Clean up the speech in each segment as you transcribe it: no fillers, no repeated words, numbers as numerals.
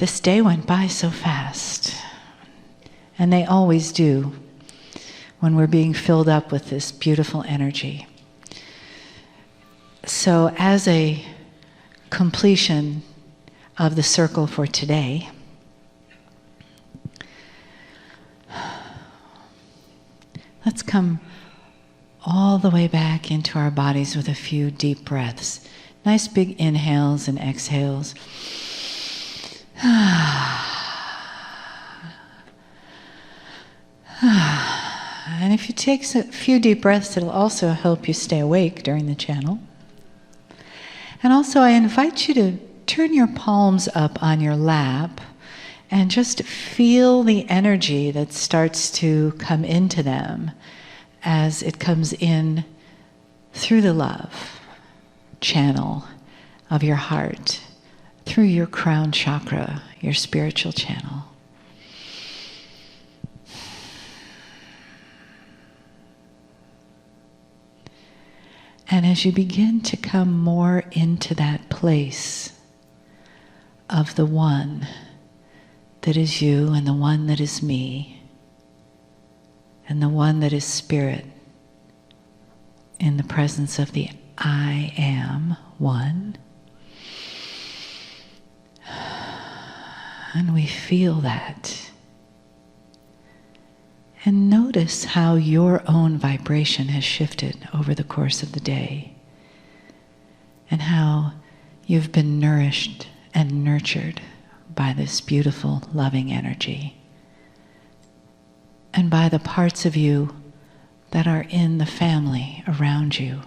This day went by so fast. And they always do when we're being filled up with this beautiful energy. So as a completion of the circle for today, let's come all the way back into our bodies with a few deep breaths. Nice big inhales and exhales. And if you take a few deep breaths, it'll also help you stay awake during the channel. And also, I invite you to turn your palms up on your lap and just feel the energy that starts to come into them as it comes in through the love channel of your heart, through your crown chakra, your spiritual channel. And as you begin to come more into that place of the one that is you and the one that is me and the one that is spirit in the presence of the I am one, and we feel that. And notice how your own vibration has shifted over the course of the day, and how you've been nourished and nurtured by this beautiful, loving energy, and by the parts of you that are in the family around you,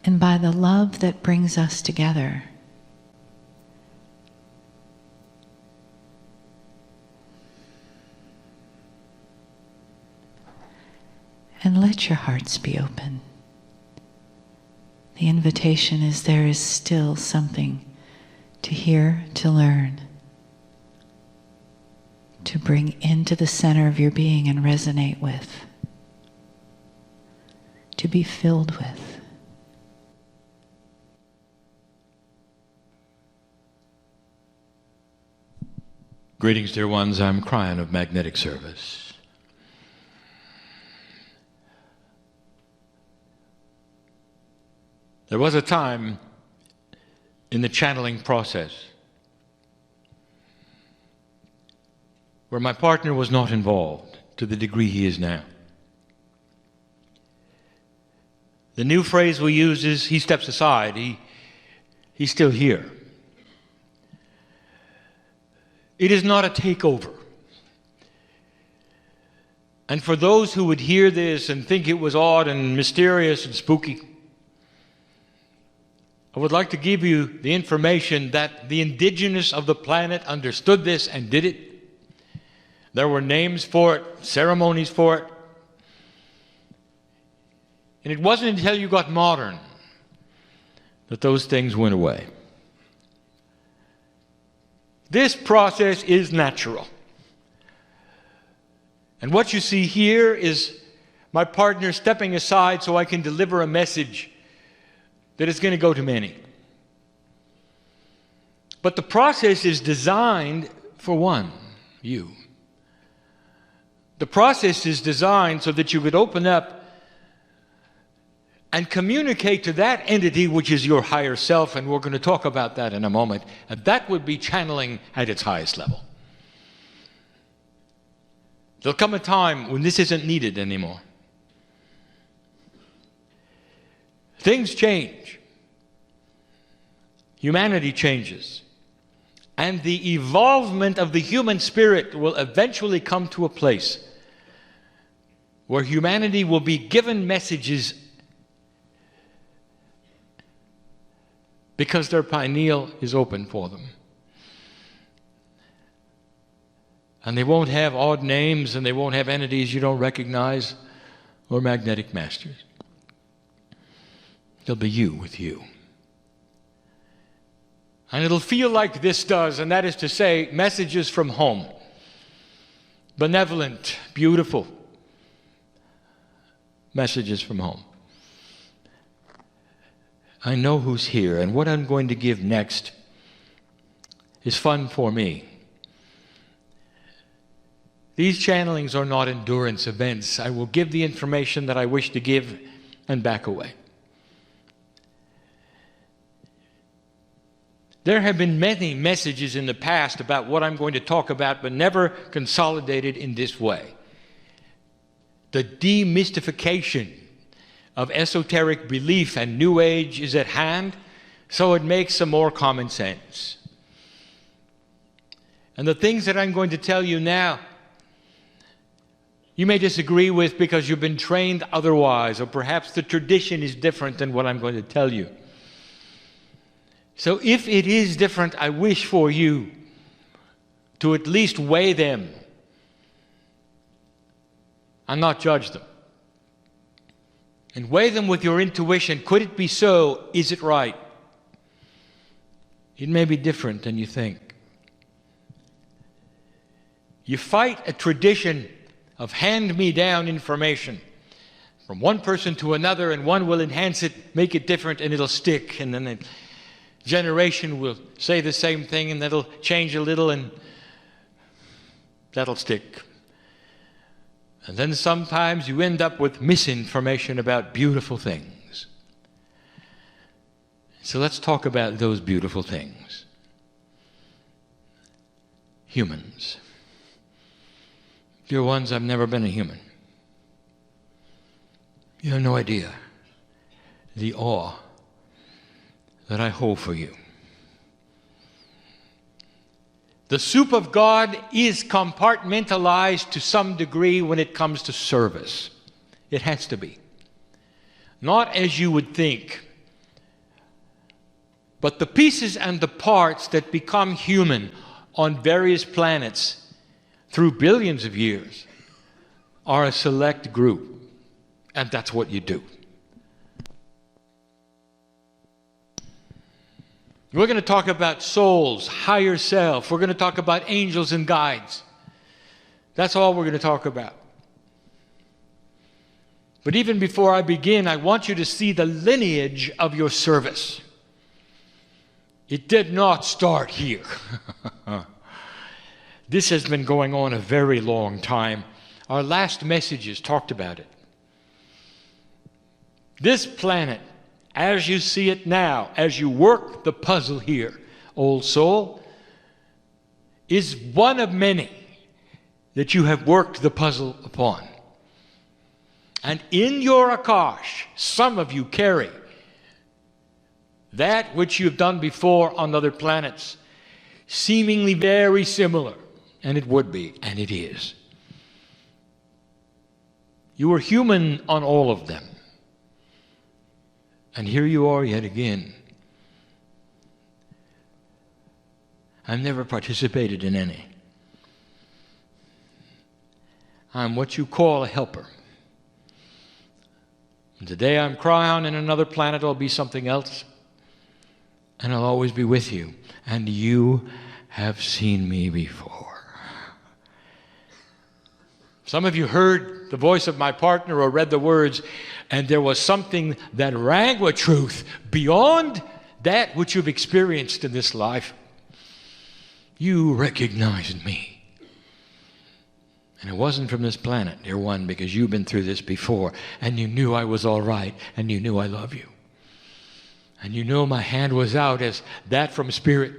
and by the love that brings us together. And let your hearts be open. The invitation is there is still something to hear, to learn, to bring into the center of your being and resonate with, to be filled with. Greetings, dear ones. I'm Cryan of Magnetic Service. There was a time in the channeling process where my partner was not involved to the degree he is now. The new phrase we use is he steps aside, he's still here. It is not a takeover. And for those who would hear this and think it was odd and mysterious and spooky, I would like to give you the information that the indigenous of the planet understood this and did it. There were names for it, ceremonies for it. And it wasn't until you got modern that those things went away. This process is natural. And what you see here is my partner stepping aside so I can deliver a message that is going to go to many. But the process is designed for one, you. The process is designed so that you could open up and communicate to that entity which is your higher self, and we're going to talk about that in a moment, and that would be channeling at its highest level. There'll come a time when this isn't needed anymore. Things change. Humanity changes. And the evolvement of the human spirit will eventually come to a place where humanity will be given messages because their pineal is open for them. And they won't have odd names, and they won't have entities you don't recognize or magnetic masters. They'll be you with you. And it'll feel like this does, and that is to say, messages from home. Benevolent, beautiful messages from home. I know who's here, and what I'm going to give next is fun for me. These channelings are not endurance events. I will give the information that I wish to give and back away. There have been many messages in the past about what I'm going to talk about, but never consolidated in this way. The demystification of esoteric belief and New Age is at hand, so it makes some more common sense. And the things that I'm going to tell you now, you may disagree with because you've been trained otherwise, or perhaps the tradition is different than what I'm going to tell you. So if it is different, I wish for you to at least weigh them and not judge them. And weigh them with your intuition. Could it be so? Is it right? It may be different than you think. You fight a tradition of hand-me-down information from one person to another, and one will enhance it, make it different, and it'll stick. And then a generation will say the same thing, and that'll change a little, and that'll stick. And then sometimes you end up with misinformation about beautiful things. So let's talk about those beautiful things. Humans. Dear ones, I've never been a human. You have no idea the awe that I hold for you. The soup of God is compartmentalized to some degree when it comes to service. It has to be. Not as you would think, but the pieces and the parts that become human on various planets through billions of years are a select group, and that's what you do. We're going to talk about souls, higher self. We're going to talk about angels and guides. That's all we're going to talk about. But even before I begin, I want you to see the lineage of your service. It did not start here. This has been going on a very long time. Our last messages talked about it. This planet, as you see it now, as you work the puzzle here, old soul, is one of many that you have worked the puzzle upon. And in your Akash, some of you carry that which you've done before on other planets, seemingly very similar, and it would be, and it is. You were human on all of them. And here you are yet again. I've never participated in any. I'm what you call a helper. And today I'm Cryon, and another planet I'll be something else. And I'll always be with you. And you have seen me before. Some of you heard the voice of my partner or read the words, and there was something that rang with truth beyond that which you've experienced in this life. You recognized me. And it wasn't from this planet, dear one, because you've been through this before, and you knew I was all right, and you knew I love you. And you know my hand was out as that from Spirit,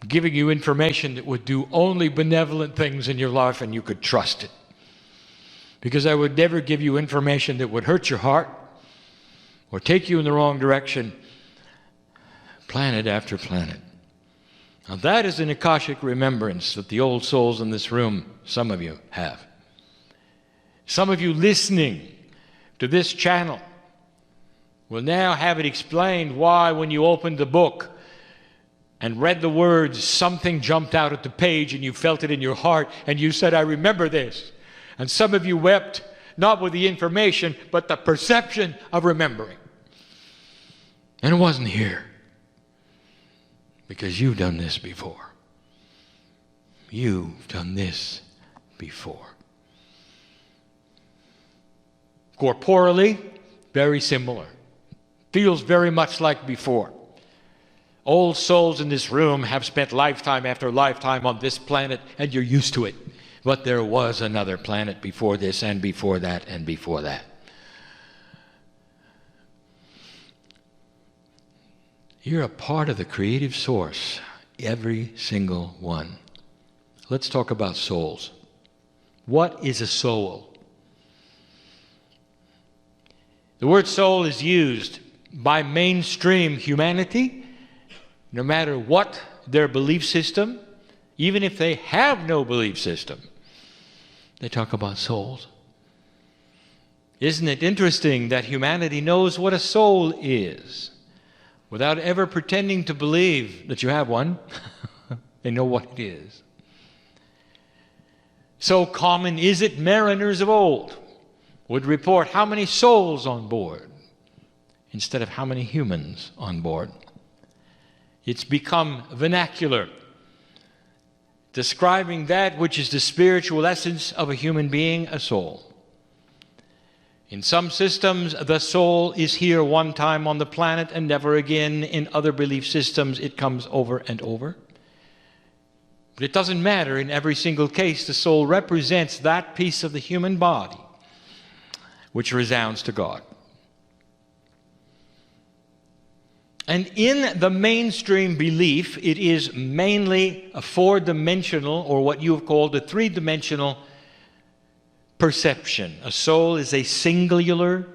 giving you information that would do only benevolent things in your life, and you could trust it. Because I would never give you information that would hurt your heart or take you in the wrong direction, planet after planet. Now that is an Akashic remembrance that the old souls in this room, some of you, have. Some of you listening to this channel will now have it explained why when you opened the book and read the words, something jumped out at the page and you felt it in your heart and you said, I remember this. And some of you wept, not with the information, but the perception of remembering. And it wasn't here. Because you've done this before. You've done this before. Corporally, very similar. feels very much like before. Old souls in this room have spent lifetime after lifetime on this planet, and you're used to it. But there was another planet before this, and before that, and before that. You're a part of the creative source, every single one. Let's talk about souls. What is a soul? The word soul is used by mainstream humanity, no matter what their belief system, even if they have no belief system. They talk about souls. Isn't it interesting that humanity knows what a soul is without ever pretending to believe that you have one? They know what it is. So common is it, mariners of old would report how many souls on board instead of how many humans on board. It's become vernacular, describing that which is the spiritual essence of a human being, a soul. In some systems, the soul is here one time on the planet and never again. In other belief systems, it comes over and over. But it doesn't matter. In every single case, the soul represents that piece of the human body which resounds to God. And in the mainstream belief, it is mainly a four-dimensional, or what you have called a three-dimensional perception. A soul is a singular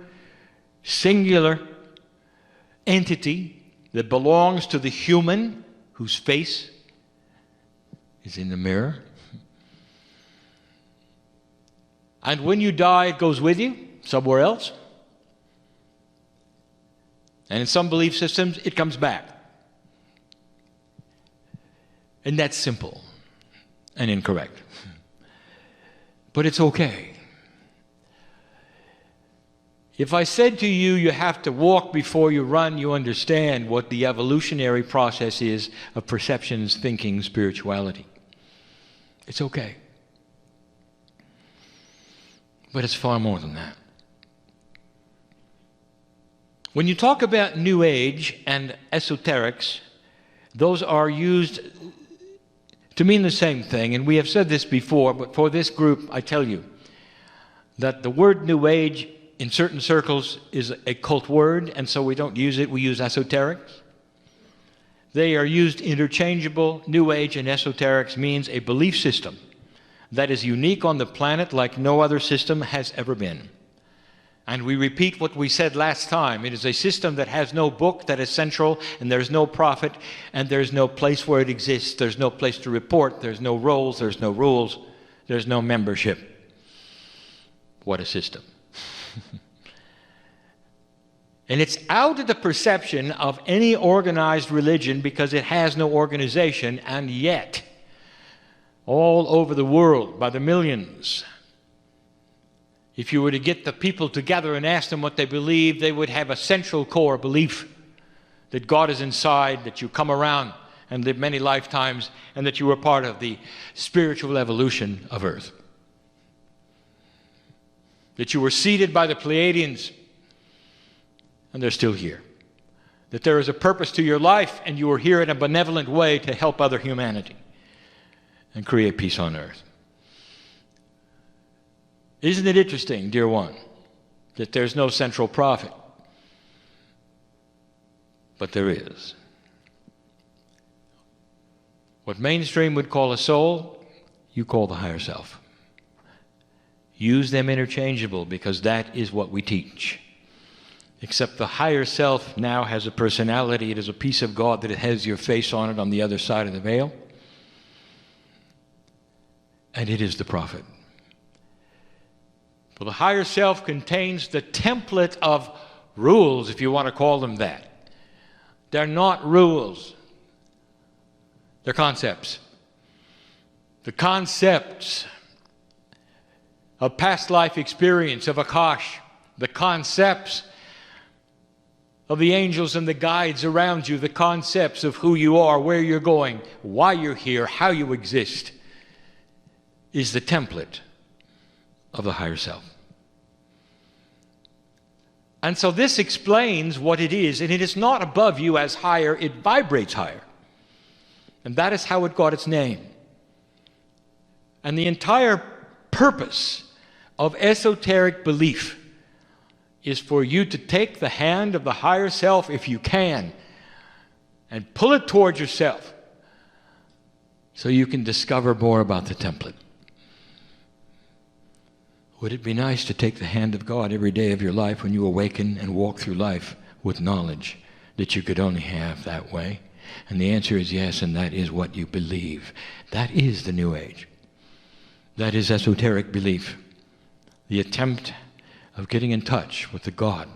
entity that belongs to the human whose face is in the mirror. And when you die, it goes with you somewhere else. And in some belief systems, it comes back. And that's simple and incorrect. But it's okay. If I said to you, you have to walk before you run, you understand what the evolutionary process is of perceptions, thinking, spirituality. It's okay. But it's far more than that. When you talk about New Age and esoterics, those are used to mean the same thing. And we have said this before, but for this group, I tell you that the word New Age in certain circles is a cult word, and so we don't use it. We use esoterics. They are used interchangeable. New Age and esoterics means a belief system that is unique on the planet like no other system has ever been. And we repeat what we said last time. It is a system that has no book that is central, and there's no prophet, and there's no place where it exists. There's no place to report. There's no roles. There's no rules. There's no membership. What a system. And it's out of the perception of any organized religion because it has no organization, and yet, all over the world, by the millions, if you were to get the people together and ask them what they believe, they would have a central core belief that God is inside, that you come around and live many lifetimes, and that you are part of the spiritual evolution of Earth. That you were seated by the Pleiadians, and they're still here. That there is a purpose to your life, and you are here in a benevolent way to help other humanity and create peace on Earth. Isn't it interesting, dear one, that there's no central prophet? But there is. What mainstream would call a soul, you call the higher self. Use them interchangeable because that is what we teach. Except the higher self now has a personality. It is a piece of God that it has your face on it on the other side of the veil. And it is the prophet. Well, the higher self contains the template of rules, if you want to call them that. They're not rules. They're concepts. The concepts of past life experience, of Akash, the concepts of the angels and the guides around you, the concepts of who you are, where you're going, why you're here, how you exist, is the template of the higher self. And so this explains what it is, and it is not above you as higher, it vibrates higher. And that is how it got its name. And the entire purpose of esoteric belief is for you to take the hand of the higher self, if you can, and pull it towards yourself so you can discover more about the template. Would it be nice to take the hand of God every day of your life when you awaken and walk through life with knowledge that you could only have that way? And the answer is yes, and that is what you believe. That is the New Age. That is esoteric belief. The attempt of getting in touch with the God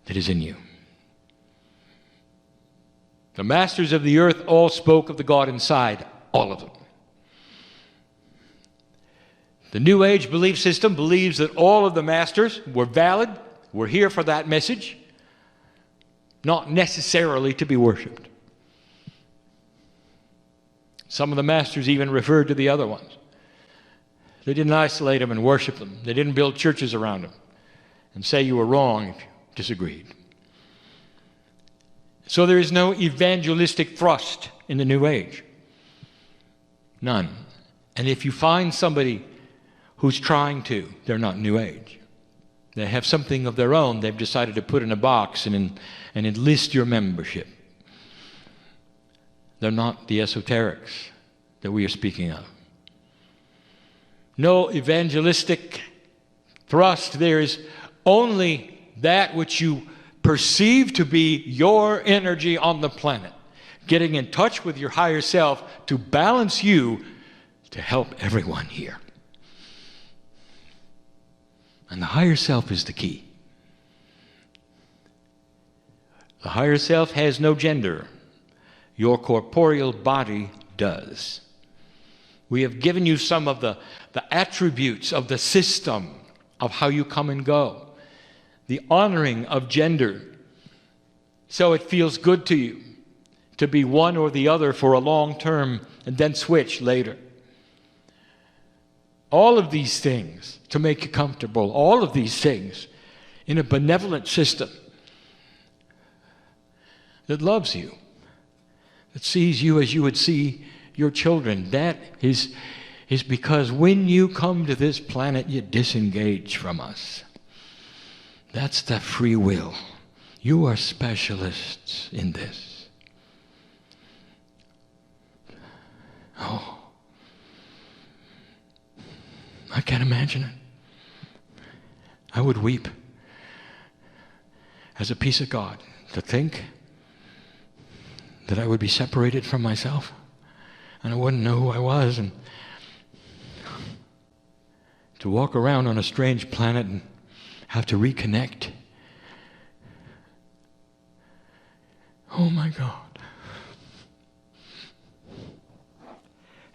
that is in you. The masters of the earth all spoke of the God inside, all of them. The New Age belief system believes that all of the masters were valid, were here for that message, not necessarily to be worshipped. Some of the masters even referred to the other ones. They didn't isolate them and worship them. They didn't build churches around them and say you were wrong if you disagreed. So there is no evangelistic thrust in the New Age. None. And if you find somebody who's trying to, they're not New Age. They have something of their own they've decided to put in a box and enlist your membership. They're not the esoterics that we are speaking of. No evangelistic thrust. There is only that which you perceive to be your energy on the planet. Getting in touch with your higher self to balance you to help everyone here. And the higher self is the key. The higher self has no gender. Your corporeal body does. We have given you some of the attributes of the system of how you come and go. The honoring of gender. So it feels good to you to be one or the other for a long term and then switch later. All of these things to make you comfortable. All of these things in a benevolent system that loves you. That sees you as you would see your children. That is because when you come to this planet, you disengage from us. That's the free will. You are specialists in this. Oh, I can't imagine it. I would weep as a piece of God to think that I would be separated from myself and I wouldn't know who I was, and to walk around on a strange planet and have to reconnect. Oh my God.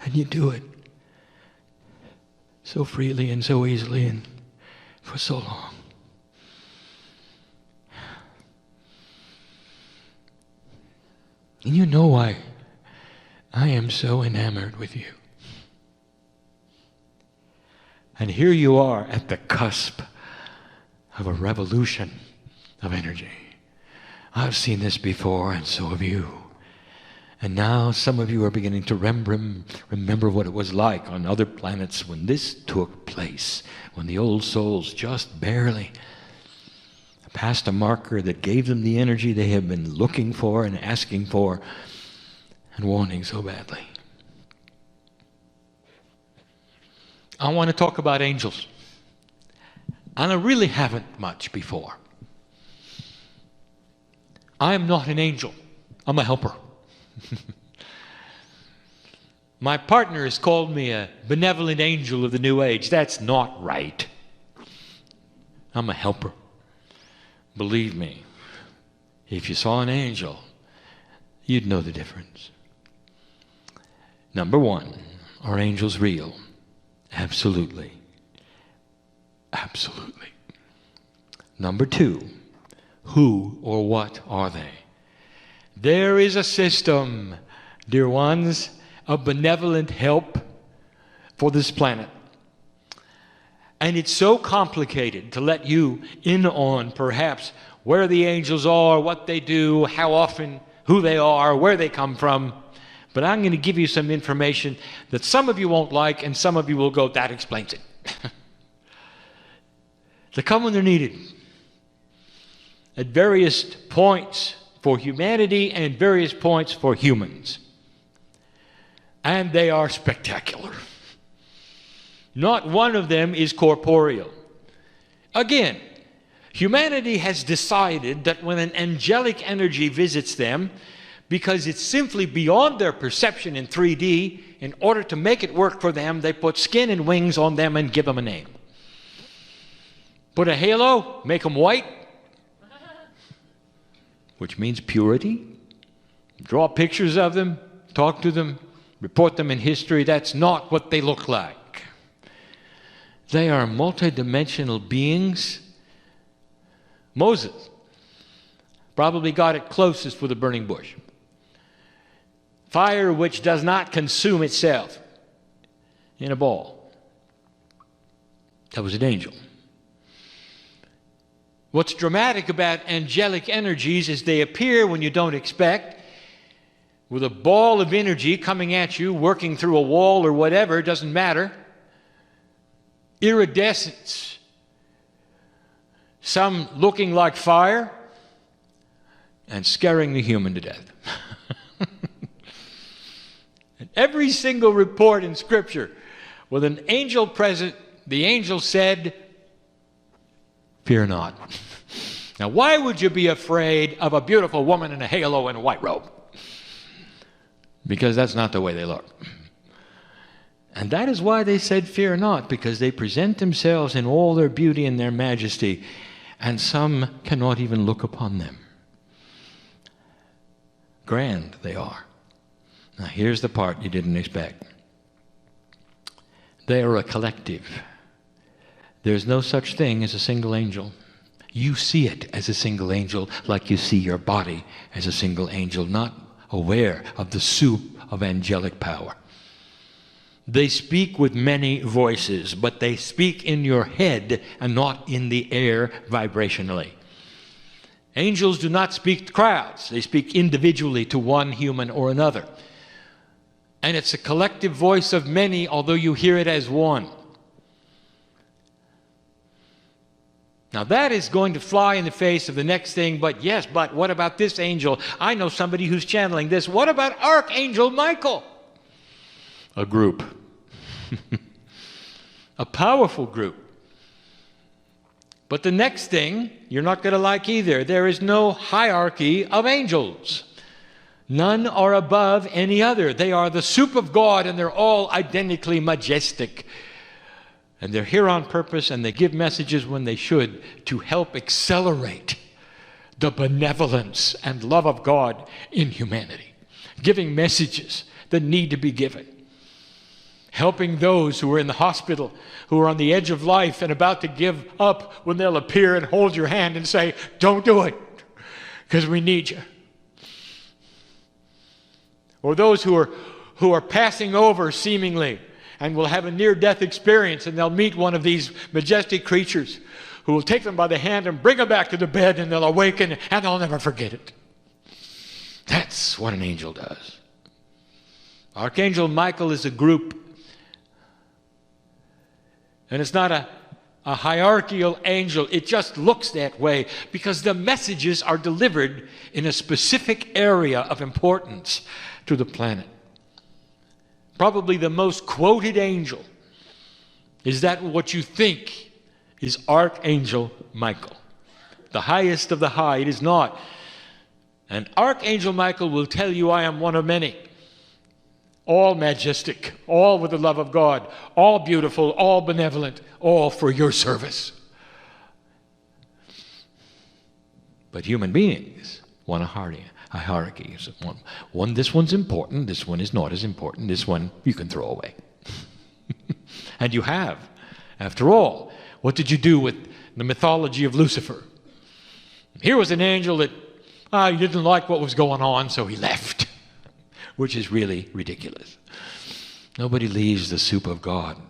And you do it so freely and so easily and for so long. And you know why I am so enamored with you. And here you are at the cusp of a revolution of energy. I've seen this before, and so have you. And now some of you are beginning to remember what it was like on other planets when this took place, when the old souls just barely passed a marker that gave them the energy they have been looking for and asking for and wanting so badly. I want to talk about angels. And I really haven't much before. I am not an angel. I'm a helper. My partner has called me a benevolent angel of the New Age. That's not right. I'm a helper. Believe me, if you saw an angel, you'd know the difference. Number one, are angels real? Absolutely. Absolutely. Number two, who or what are they? There is a system, dear ones, of benevolent help for this planet. And it's so complicated to let you in on perhaps where the angels are, what they do, how often, who they are, where they come from. But I'm going to give you some information that some of you won't like, and some of you will go, that explains it. They come when they're needed at various points for humanity and various points for humans. And they are spectacular. Not one of them is corporeal. Again, humanity has decided that when an angelic energy visits them, because it's simply beyond their perception in 3D, in order to make it work for them, they put skin and wings on them and give them a name. Put a halo, make them white, which means purity. Draw pictures of them, talk to them, report them in history. That's not what they look like. They are multidimensional beings. Moses probably got it closest with a burning bush. Fire which does not consume itself in a ball. That was an angel. What's dramatic about angelic energies is they appear when you don't expect, with a ball of energy coming at you, working through a wall or whatever, it doesn't matter. Iridescence. Some looking like fire and scaring the human to death. And every single report in Scripture with an angel present, the angel said, fear not. Now, why would you be afraid of a beautiful woman in a halo and a white robe? Because that's not the way they look. And that is why they said fear not, because they present themselves in all their beauty and their majesty, and some cannot even look upon them. Grand they are. Now here's the part you didn't expect. They are a collective. There's no such thing as a single angel. You see it as a single angel, like you see your body as a single angel, not aware of the soup of angelic power. They speak with many voices, but they speak in your head and not in the air vibrationally. Angels do not speak to crowds. They speak individually to one human or another. And it's a collective voice of many, although you hear it as one. Now that is going to fly in the face of the next thing, but yes, but what about this angel? I know somebody who's channeling this. What about Archangel Michael? A group. A powerful group. But the next thing you're not going to like either. There is no hierarchy of angels. None are above any other. They are the soup of God, and they're all identically majestic. And they're here on purpose, and they give messages when they should to help accelerate the benevolence and love of God in humanity. Giving messages that need to be given. Helping those who are in the hospital, who are on the edge of life and about to give up, when they'll appear and hold your hand and say, don't do it, because we need you. Or those who are passing over seemingly and will have a near-death experience, and they'll meet one of these majestic creatures who will take them by the hand and bring them back to the bed, and they'll awaken and they'll never forget it. That's what an angel does. Archangel Michael is a group. And it's not a hierarchical angel. It just looks that way because the messages are delivered in a specific area of importance to the planet. Probably the most quoted angel. Is that what you think is Archangel Michael? The highest of the high. It is not. And Archangel Michael will tell you, I am one of many. All majestic, all with the love of God, all beautiful, all benevolent, all for your service. But human beings want a hierarchy. This one's important, this one is not as important, this one you can throw away. And you have. After all, what did you do with the mythology of Lucifer? Here was an angel that he didn't like what was going on, so he left. Which is really ridiculous. Nobody leaves the soup of God.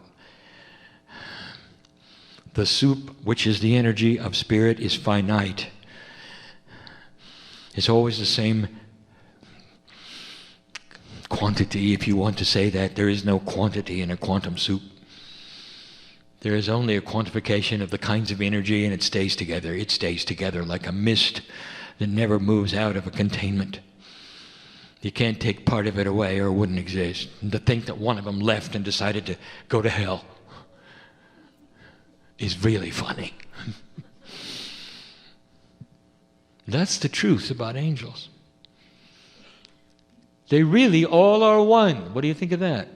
The soup, which is the energy of spirit, is finite. It's always the same quantity, if you want to say that. There is no quantity in a quantum soup. There is only a quantification of the kinds of energy, and it stays together. It stays together like a mist that never moves out of a containment. You can't take part of it away or it wouldn't exist. And to think that one of them left and decided to go to hell is really funny. That's the truth about angels. They really all are one. What do you think of that?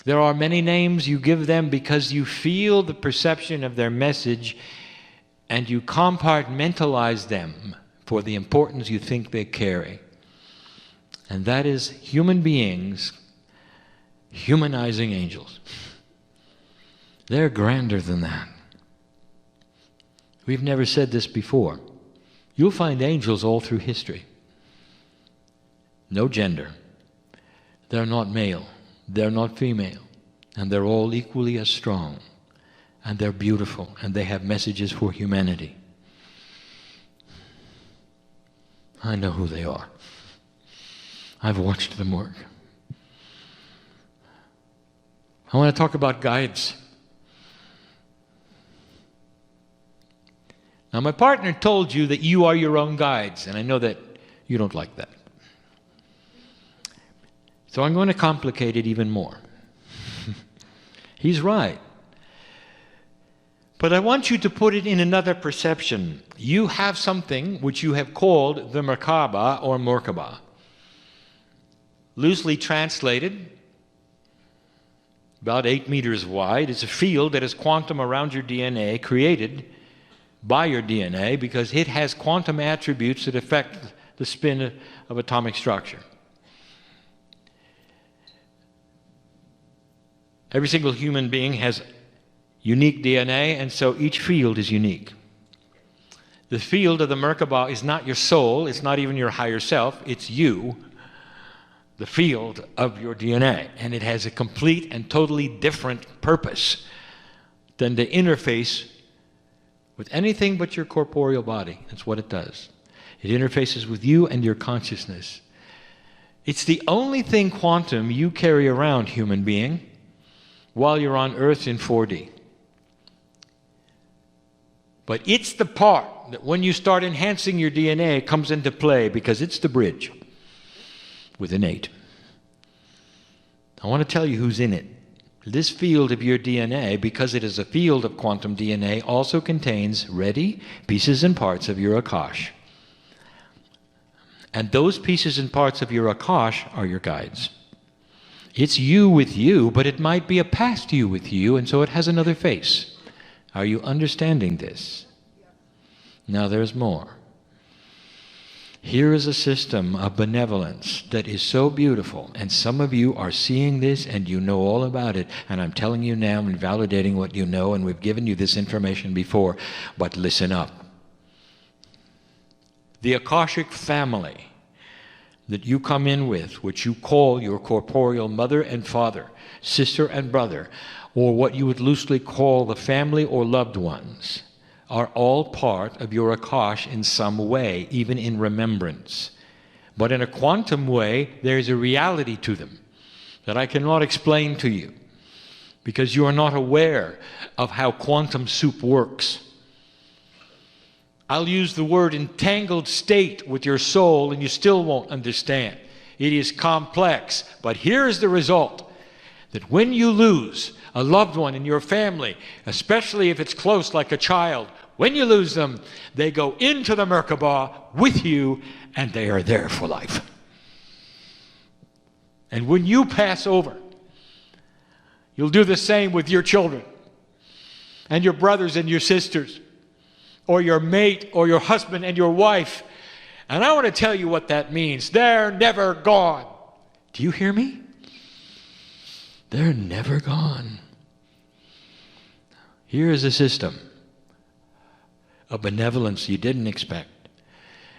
There are many names you give them because you feel the perception of their message and you compartmentalize them for the importance you think they carry. And that is human beings humanizing angels. They're grander than that. We've never said this before. You'll find angels all through history. No gender. They're not male. They're not female. And they're all equally as strong. And they're beautiful. And they have messages for humanity. I know who they are. I've watched them work. I want to talk about guides. Now, my partner told you that you are your own guides, and I know that you don't like that. So I'm going to complicate it even more. He's right. But I want you to put it in another perception. You have something which you have called the Merkaba or Merkaba. Loosely translated, about 8 meters wide, it's a field that is quantum around your DNA, created by your DNA, because it has quantum attributes that affect the spin of atomic structure. Every single human being has unique DNA, and so each field is unique. The field of the Merkaba is not your soul, it's not even your higher self, it's you, the field of your DNA. And it has a complete and totally different purpose than to interface with anything but your corporeal body. That's what it does. It interfaces with you and your consciousness. It's the only thing quantum you carry around, human being, while you're on Earth in 4D. But it's the part that when you start enhancing your DNA comes into play, because it's the bridge with an 8. I want to tell you who's in it. This field of your DNA, because it is a field of quantum DNA, also contains ready pieces and parts of your Akash. And those pieces and parts of your Akash are your guides. It's you with you, but it might be a past you with you, and so it has another face. Are you understanding this? Now there's more. Here is a system of benevolence that is so beautiful, and some of you are seeing this and you know all about it, and I'm telling you now and validating what you know, and we've given you this information before, but listen up. The Akashic family that you come in with, which you call your corporeal mother and father, sister and brother, or what you would loosely call the family or loved ones, are all part of your Akash in some way, even in remembrance. But in a quantum way, there's a reality to them that I cannot explain to you, because you are not aware of how quantum soup works. I'll use the word entangled state with your soul, and you still won't understand. It is complex, but here's the result. That when you lose a loved one in your family, especially if it's close like a child, when you lose them, they go into the Merkaba with you, and they are there for life. And when you pass over, you'll do the same with your children, and your brothers and your sisters, or your mate, or your husband and your wife. And I want to tell you what that means. They're never gone. Do you hear me? They're never gone. Here is a system of benevolence you didn't expect.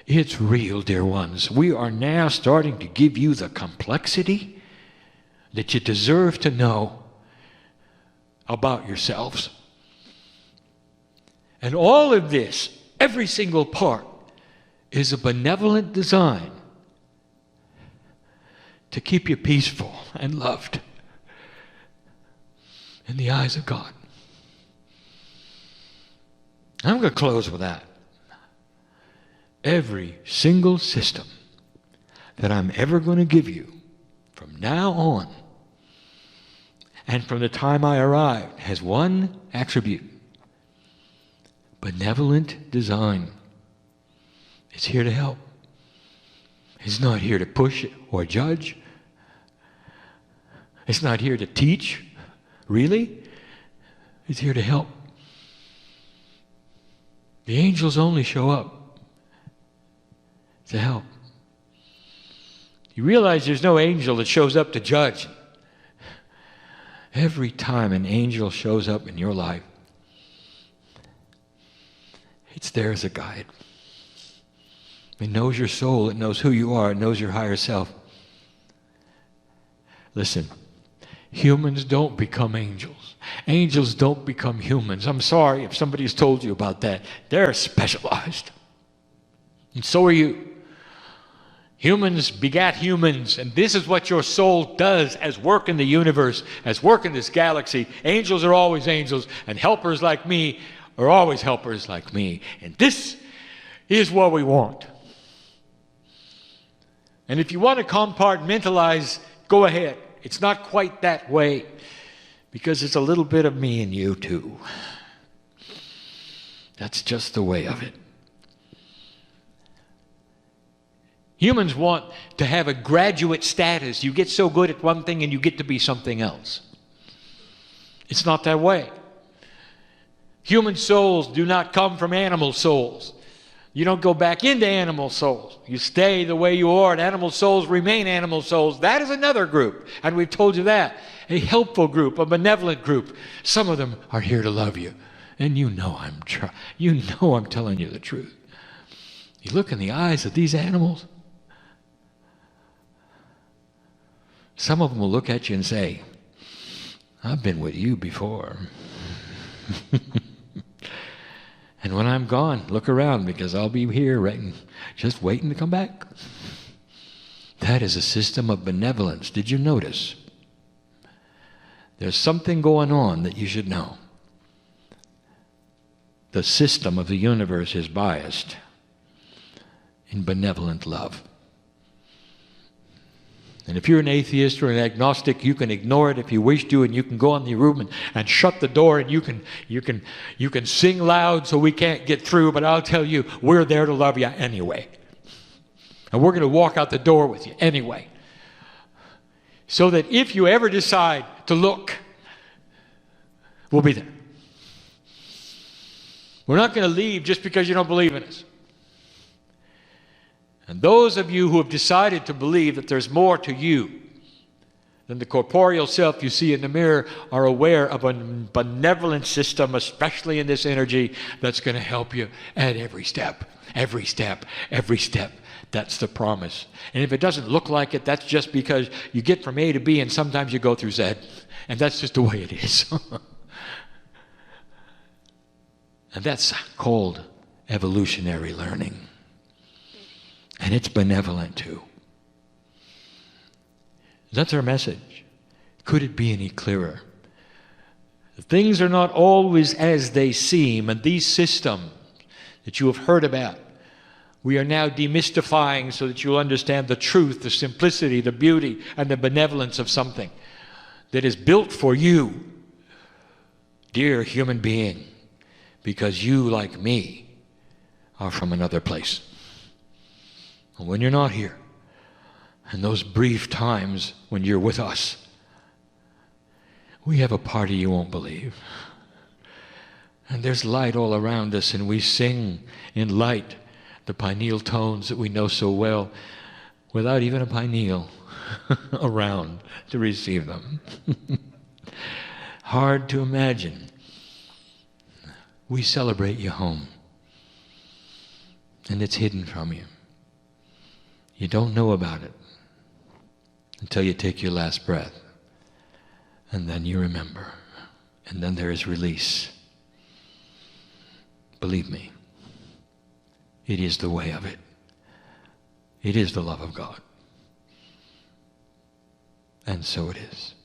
It's real, dear ones. We are now starting to give you the complexity that you deserve to know about yourselves And all of this, every single part, is a benevolent design to keep you peaceful and loved in the eyes of God. I'm going to close with that. Every single system that I'm ever going to give you from now on and from the time I arrived has one attribute: benevolent design. It's here to help. It's not here to push or judge. It's not here to teach, really. It's here to help. The angels only show up to help. You realize there's no angel that shows up to judge. Every time an angel shows up in your life, it's there as a guide. It knows your soul. It knows who you are. It knows your higher self. Listen, humans don't become angels. Angels don't become humans. I'm sorry if somebody's told you about that. They're specialized. And so are you. Humans begat humans, and this is what your soul does as work in the universe, as work in this galaxy. Angels are always angels, and helpers like me are always helpers like me. And this is what we want. And if you want to compartmentalize, go ahead. It's not quite that way, because it's a little bit of me and you too. That's just the way of it. Humans want to have a graduate status. You get so good at one thing and you get to be something else. It's not that way. Human souls do not come from animal souls. You don't go back into animal souls. You stay the way you are, and animal souls remain animal souls. That is another group, and we've told you that. A helpful group, a benevolent group. Some of them are here to love you, and you know I'm telling you the truth. You look in the eyes of these animals. Some of them will look at you and say, "I've been with you before." And when I'm gone, look around, because I'll be here just waiting to come back. That is a system of benevolence. Did you notice? There's something going on that you should know. The system of the universe is biased in benevolent love. And if you're an atheist or an agnostic, you can ignore it if you wish to, and you can go in the room and shut the door, and you can sing loud so we can't get through, but I'll tell you, we're there to love you anyway. And we're going to walk out the door with you anyway. So that if you ever decide to look, we'll be there. We're not going to leave just because you don't believe in us. And those of you who have decided to believe that there's more to you than the corporeal self you see in the mirror are aware of a benevolent system, especially in this energy, that's going to help you at every step, every step, every step. That's the promise. And if it doesn't look like it, that's just because you get from A to B and sometimes you go through Z. And that's just the way it is. And that's called evolutionary learning. And it's benevolent too. That's our message. Could it be any clearer? Things are not always as they seem, and these systems that you have heard about, we are now demystifying so that you'll understand the truth, the simplicity, the beauty, and the benevolence of something that is built for you, dear human being, because you, like me, are from another place. And when you're not here, and those brief times when you're with us, we have a party you won't believe. And there's light all around us, and we sing in light the pineal tones that we know so well without even a pineal around to receive them. Hard to imagine. We celebrate you home, and it's hidden from you. You don't know about it until you take your last breath, and then you remember, and then there is release. Believe me, it is the way of it. It is the love of God. And so it is.